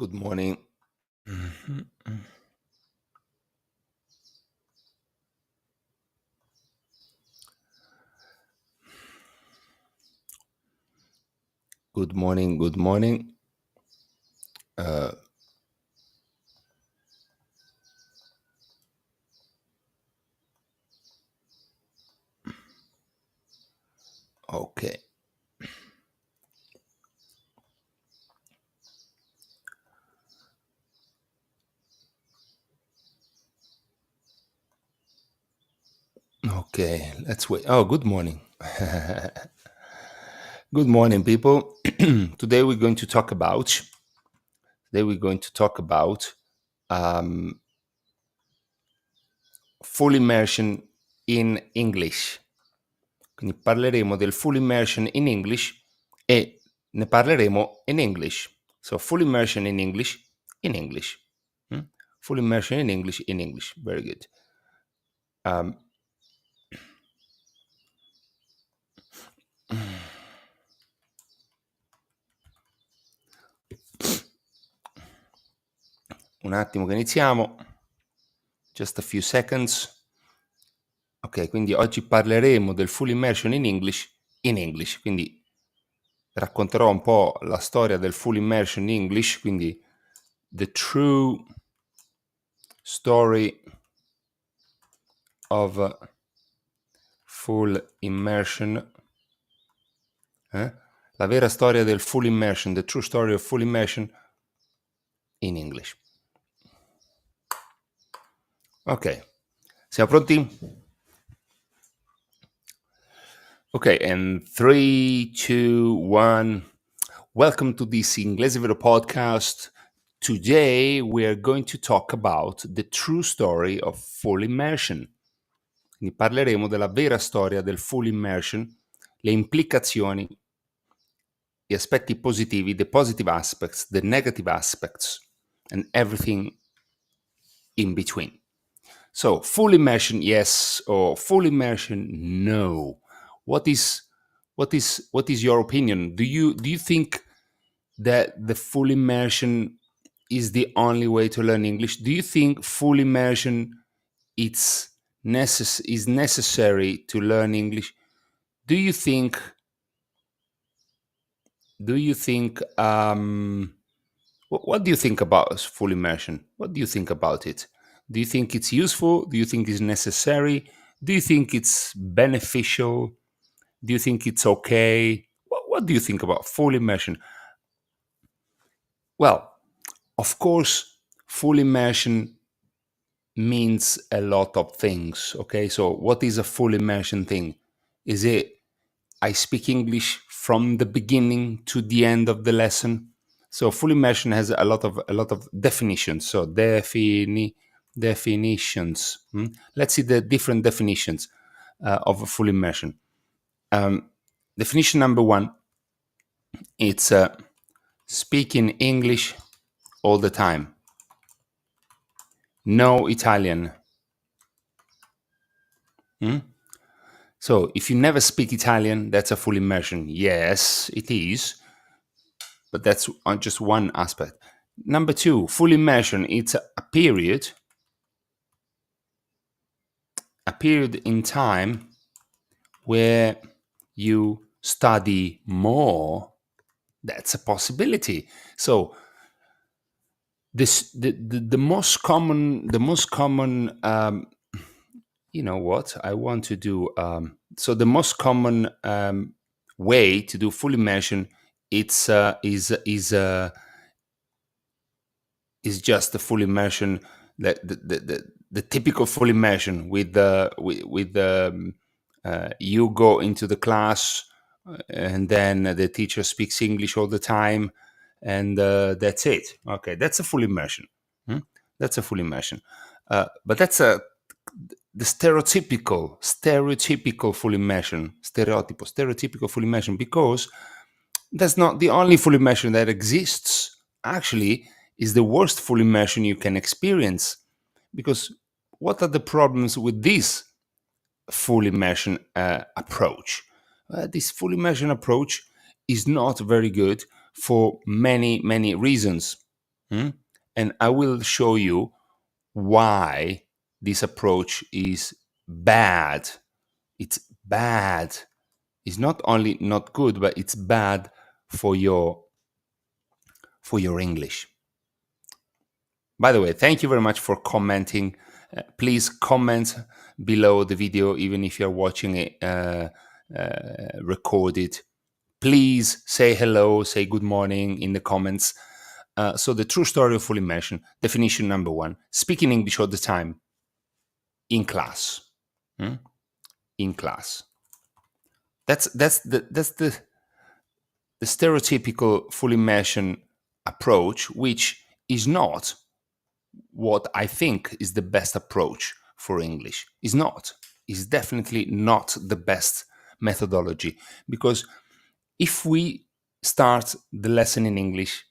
Good morning. Mhm. Good morning. Good morning. Uh, okay. Okay. Let's wait. Oh, good morning. Good morning, people. Today we're going to talk about. Today we're going to talk about um, full immersion in English. Quindi parleremo del full immersion in English e ne parleremo in English. So full immersion in English in English. Mm? Full immersion in English in English. Very good. Um, un attimo che iniziamo. Just a few seconds. Ok, quindi oggi parleremo del full immersion in English, quindi racconterò un po' la storia del full immersion in English, quindi the true story of full immersion, la vera storia del full immersion, the true story of full immersion in English. Ok, siamo pronti? Okay, and 3, 2, 1. Welcome to this Inglese.vero podcast. Today we are going to talk about the true story of full immersion. Quindi parleremo della vera storia del full immersion, le implicazioni, gli aspetti positivi, the positive aspects, the negative aspects, and everything in between. So, full immersion, yes, or full immersion, no. What is your opinion? Do you think that the full immersion is the only way to learn English? Do you think full immersion is necessary to learn English? Do you think what do you think about full immersion? What do you think about it? Do you think it's useful? Do you think it's necessary? Do you think it's beneficial? Do you think it's okay? What do you think about full immersion? Well, of course, full immersion means a lot of things. Okay, so what is a full immersion thing? Is it I speak English from the beginning to the end of the lesson? So full immersion has a lot of definitions. So definitions. Let's see the different definitions of a full immersion. Definition number 1: it's speaking English all the time. No Italian. So if you never speak Italian, that's a full immersion. Yes, it is, but that's on just one aspect. Number 2, full immersion. It's a period in time where you study more. That's a possibility. So the most common you know what I want to do. So the most common way to do full immersion is just the full immersion, the typical full immersion with you go into the class and then the teacher speaks English all the time, and that's it. Okay, that's a full immersion. That's a full immersion. But that's the stereotypical full immersion, stereotypical full immersion, because that's not the only full immersion that exists. Actually, is the worst full immersion you can experience, because what are the problems with this full immersion approach? This full immersion approach is not very good for many reasons. And I will show you why this approach is bad. It's bad. It's not only not good, but it's bad for your English. By the way, thank you very much for commenting. Please comment below the video, even if you're watching it recorded. Please say hello, say good morning in the comments. So the true story of full immersion, definition number 1, speaking English all the time in class. In class. That's the stereotypical full immersion approach, which is not what I think is the best approach for English. Is not. Is definitely not the best methodology, because if we start the lesson in English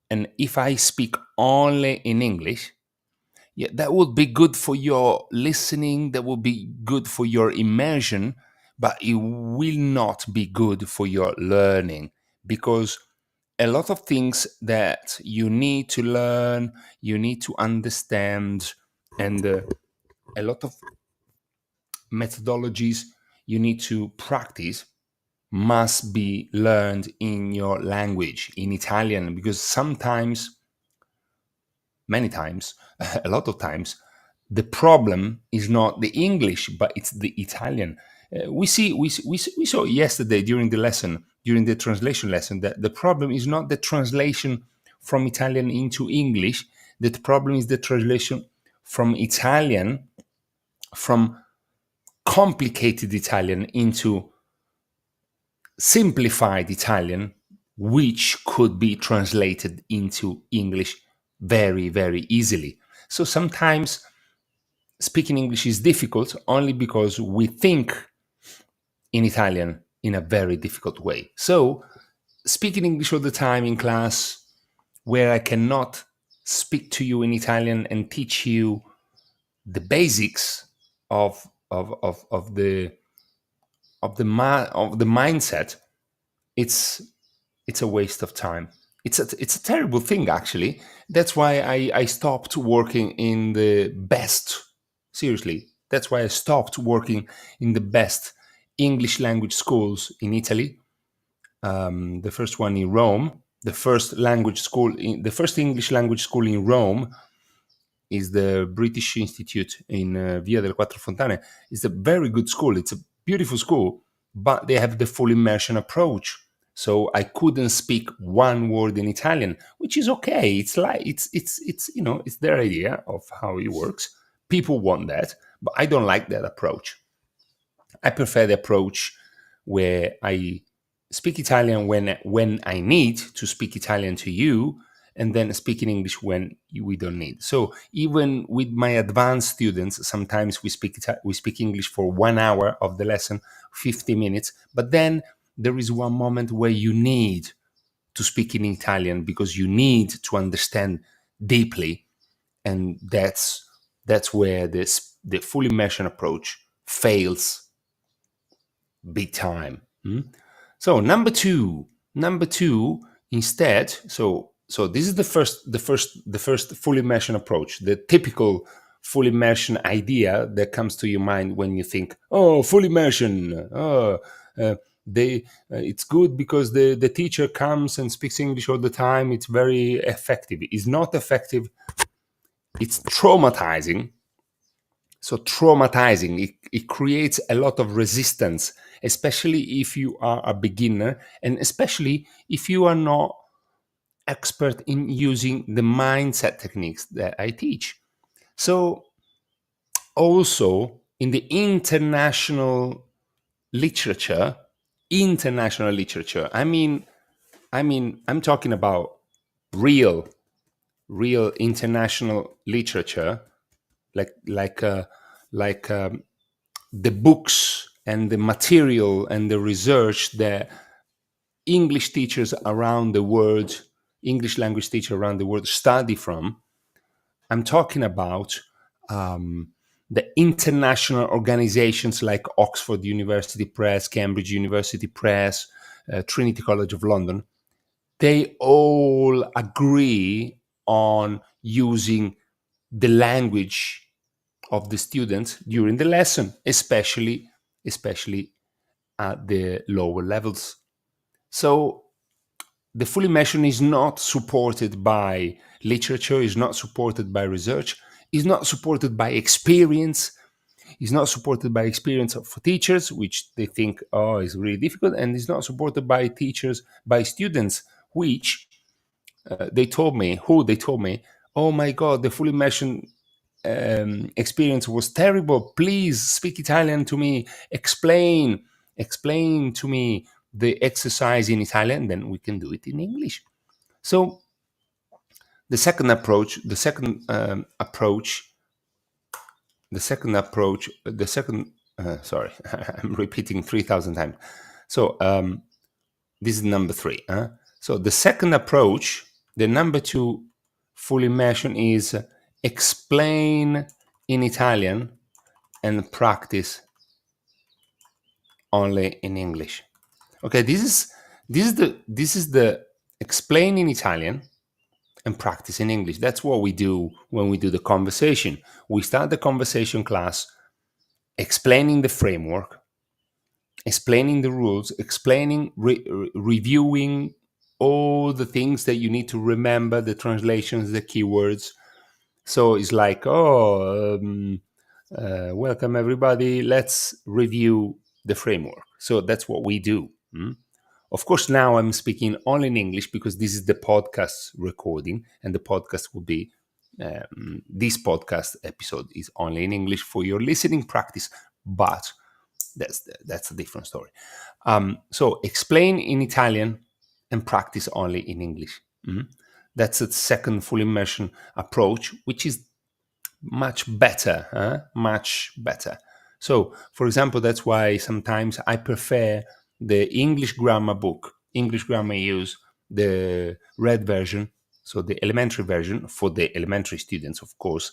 and if I speak only in English, yeah, that would be good for your listening, that would be good for your immersion, but it will not be good for your learning, because a lot of things that you need to learn, you need to understand, and a lot of methodologies you need to practice must be learned in your language, in Italian, because sometimes, many times, a lot of times, the problem is not the English, but it's the Italian. We saw yesterday during the lesson, during the translation lesson, that the problem is not the translation from Italian into English. The problem is the translation from Italian, from complicated Italian into simplified Italian, which could be translated into English very, very easily. So sometimes speaking English is difficult only because we think in Italian in a very difficult way. So speaking English all the time in class, where I cannot speak to you in Italian and teach you the basics of the mindset, it's a waste of time. It's a terrible thing, actually. That's why I stopped working in the best. Seriously, that's why I stopped working in the best English language schools in Italy. The first one in Rome, the first English language school in Rome is the British Institute in Via delle Quattro Fontane. It's a very good school. It's a beautiful school, but they have the full immersion approach. So I couldn't speak one word in Italian, which is okay. It's like it's it's their idea of how it works. People want that, but I don't like that approach. I prefer the approach where I speak Italian when I need to speak Italian to you, and then speak in English when we don't need. So even with my advanced students, sometimes we speak English for 1 hour of the lesson, 50 minutes, but then there is one moment where you need to speak in Italian because you need to understand deeply, and that's where the full immersion approach fails big time. So number two, instead. So this is the first full immersion approach, the typical full immersion idea that comes to your mind when you think, oh, full immersion. Oh, it's good because the teacher comes and speaks English all the time. It's very effective. It's not effective. It's traumatizing. So traumatizing, it creates a lot of resistance, especially if you are a beginner, and especially if you are not expert in using the mindset techniques that I teach. So also in the international literature, I mean, I'm talking about real international literature, like the books and the material and the research that English teachers around the world, English language teachers around the world study from. I'm talking about the international organizations like Oxford University Press, Cambridge University Press, Trinity College of London. They all agree on using the language of the students during the lesson, especially at the lower levels. So the full immersion is not supported by literature, is not supported by research, is not supported by experience, is not supported by experience for teachers, which they think, oh, is really difficult, and is not supported by teachers, by students, which they told me, oh my God, the full immersion experience was terrible. Please speak Italian to me. Explain to me the exercise in Italian, then we can do it in English. So the second approach, sorry, I'm repeating 3,000 times. So this is number 3. So the second approach, the number 2 full immersion, is explain in Italian and practice only in English. Okay, this is the explain in Italian and practice in English. That's what we do when we do the conversation. We start the conversation class explaining the framework, explaining the rules, reviewing all the things that you need to remember, the translations, the keywords. So it's like, welcome everybody, let's review the framework. So that's what we do. Of course, now I'm speaking only in English because this is the podcast recording, and the podcast will be, this podcast episode is only in English for your listening practice, but that's a different story. So explain in Italian and practice only in English. That's a second full immersion approach, which is much better, much better. So, for example, that's why sometimes I prefer the English grammar book. English grammar, use the red version, so the elementary version for the elementary students, of course,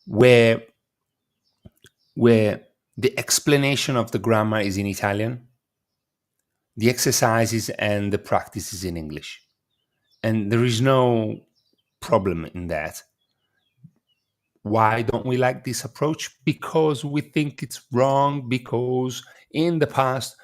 where the explanation of the grammar is in Italian, the exercises and the practices in English. And there is no problem in that. Why don't we like this approach? Because we think it's wrong, because in the past,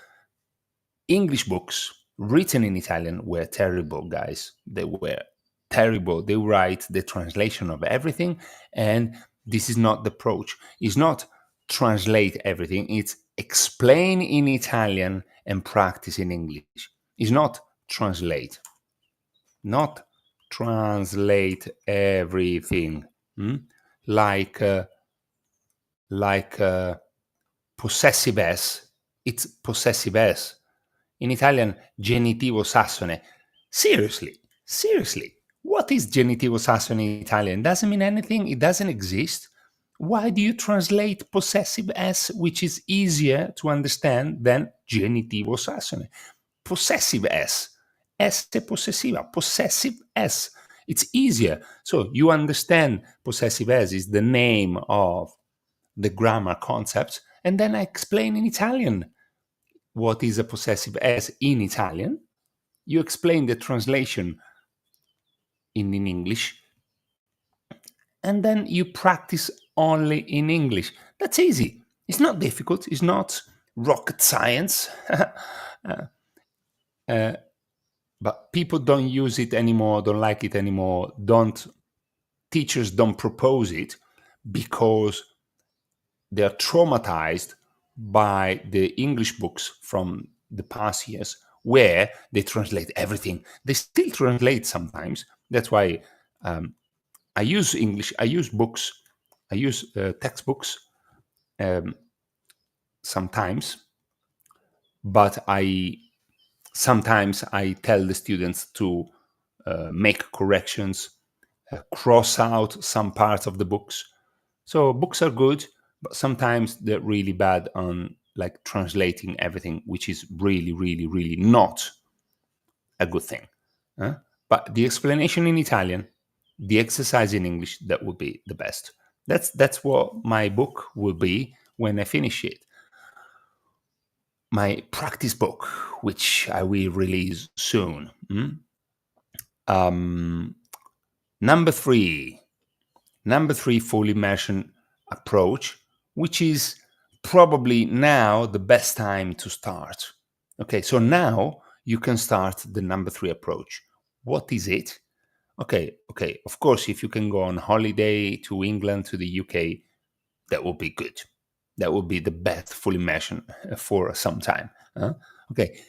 English books written in Italian were terrible, guys. They were terrible. They write the translation of everything, and this is not the approach. It's not translate everything, it's explain in Italian and practice in English. It's not translate. Not translate everything. Like possessive s, it's possessive s. In Italian, genitivo sassone. Seriously, what is genitivo sassone in Italian? Doesn't mean anything. It doesn't exist. Why do you translate possessive s, which is easier to understand than genitivo sassone? Possessive s, s possessiva, possessive s. It's easier. So you understand possessive s is the name of the grammar concept, and then I explain in Italian what is a possessive s in Italian. You explain the translation in English, and then you practice only in English. That's easy. It's not difficult. It's not rocket science. But people don't use it anymore, don't like it anymore. Teachers don't propose it because they're traumatized by the English books from the past years, where they translate everything. They still translate sometimes. That's why I use English. I use books. I use textbooks sometimes, but sometimes I tell the students to make corrections, cross out some parts of the books. So books are good, but sometimes they're really bad on like translating everything, which is really not a good thing. But the explanation in Italian, the exercise in English, that would be the best. That's what my book will be when I finish it. My practice book, which I will release soon. Number three, full immersion approach, which is probably now the best time to start. Okay, so now you can start the number three approach. What is it? Okay, of course, if you can go on holiday to England, to the UK, that would be good. That would be the best full immersion for some time. Okay,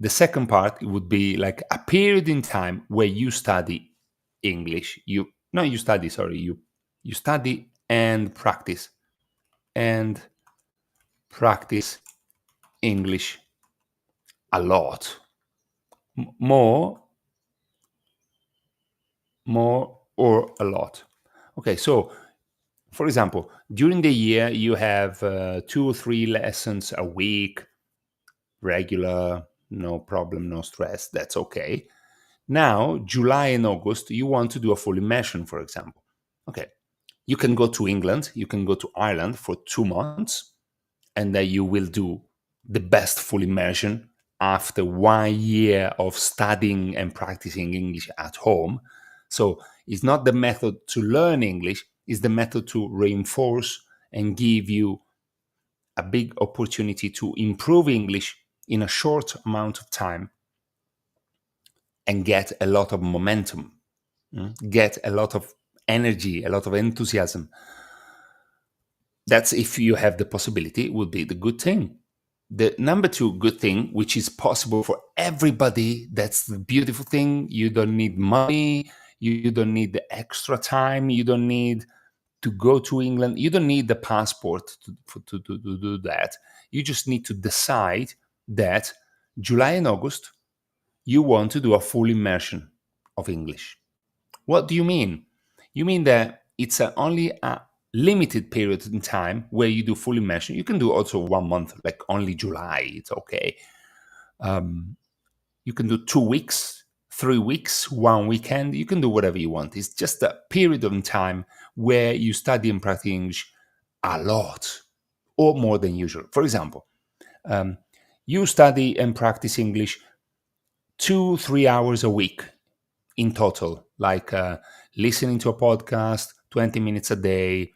the second part would be like a period in time where you study English. You study and practice English a lot. More or a lot. Okay, so for example, during the year you have 2 or 3 lessons a week, regular, no problem, no stress, that's okay. Now, July and August, you want to do a full immersion, for example. Okay, you can go to England, you can go to Ireland for 2 months, and then you will do the best full immersion after 1 year of studying and practicing English at home. So it's not the method to learn English, it's the method to reinforce and give you a big opportunity to improve English in a short amount of time and get a lot of momentum, get a lot of energy, a lot of enthusiasm. That's if you have the possibility, would be the good thing. The number two good thing, which is possible for everybody, that's the beautiful thing. You don't need money, you don't need the extra time, you don't need to go to England, you don't need the passport to do that. You just need to decide that July and August, you want to do a full immersion of English. What do you mean? You mean that it's only a limited period in time where you do full immersion. You can do also 1 month, like only July, it's okay. You can do 2 weeks, 3 weeks, 1 weekend. You can do whatever you want. It's just a period of time where you study and practice English a lot or more than usual. For example, you study and practice English 2-3 hours a week in total, like listening to a podcast 20 minutes a day,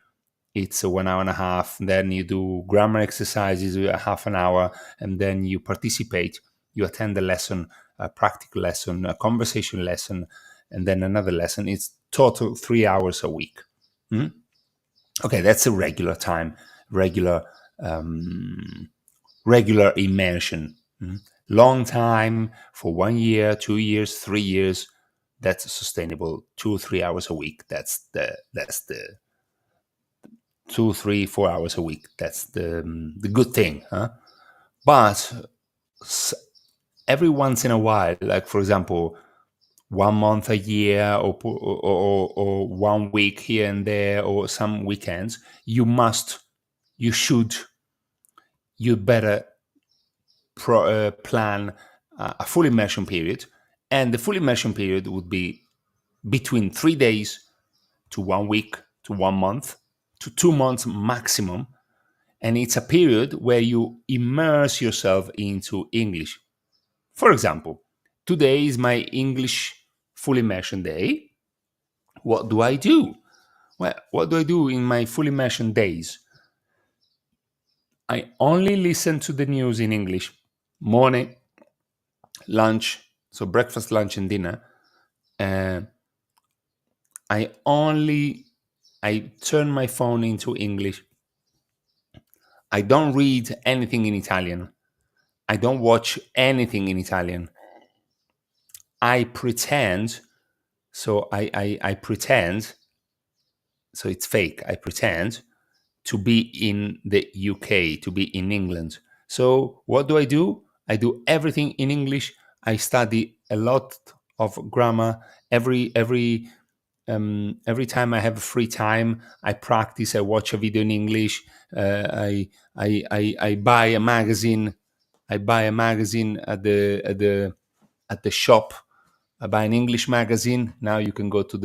it's 1 hour and a half. Then you do grammar exercises a half an hour, and then you participate, you attend a lesson, a practical lesson, a conversation lesson, and then another lesson. It's total 3 hours a week. Okay, that's a regular time, regular immersion. Long time for 1 year, 2 years, 3 years. That's sustainable. 2 or 3 hours a week. That's the 2, 3, 4 hours a week. That's the good thing, huh? But every once in a while, like for example, 1 month a year, or 1 week here and there, or some weekends, you better plan a full immersion period, and the full immersion period would be between 3 days to 1 week to 1 month to 2 months maximum, and it's a period where you immerse yourself into English. For example, today is my English full immersion day. What do I do? Well, what do I do in my full immersion days? I only listen to the news in English. Morning, lunch, so breakfast, lunch, and dinner. I turn my phone into English. I don't read anything in Italian. I don't watch anything in Italian. I pretend, so I pretend, so it's fake. I pretend to be in the UK, to be in England. So what do? I do everything in English. I study a lot of grammar. Every time I have free time, I practice. I watch a video in English. I buy a magazine. I buy a magazine at the shop. I buy an English magazine. Now you can go to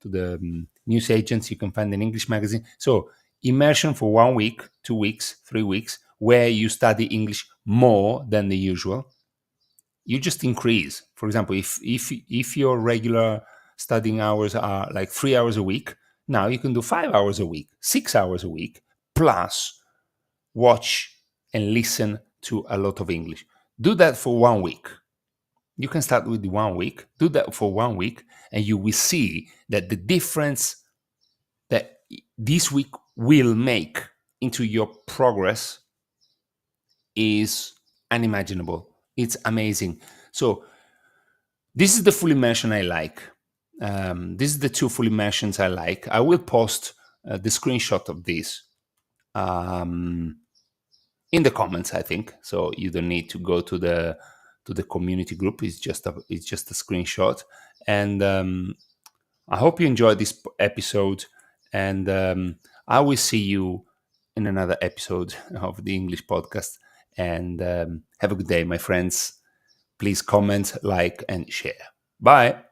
the news agents. You can find an English magazine. So immersion for 1 week, 2 weeks, 3 weeks, where you study English more than the usual. You just increase. For example, if your regular studying hours are like 3 hours a week. Now you can do 5 hours a week, 6 hours a week, plus watch and listen to a lot of English. Do that for 1 week. You can start with 1 week, do that for 1 week, and you will see that the difference that this week will make into your progress is unimaginable. It's amazing. So this is the full immersion I like. This is the 2 full immersions I like. I will post the screenshot of this in the comments, I think. So you don't need to go to the community group. It's just a screenshot. And I hope you enjoyed this episode. And I will see you in another episode of the English podcast. And have a good day, my friends. Please comment, like, and share. Bye.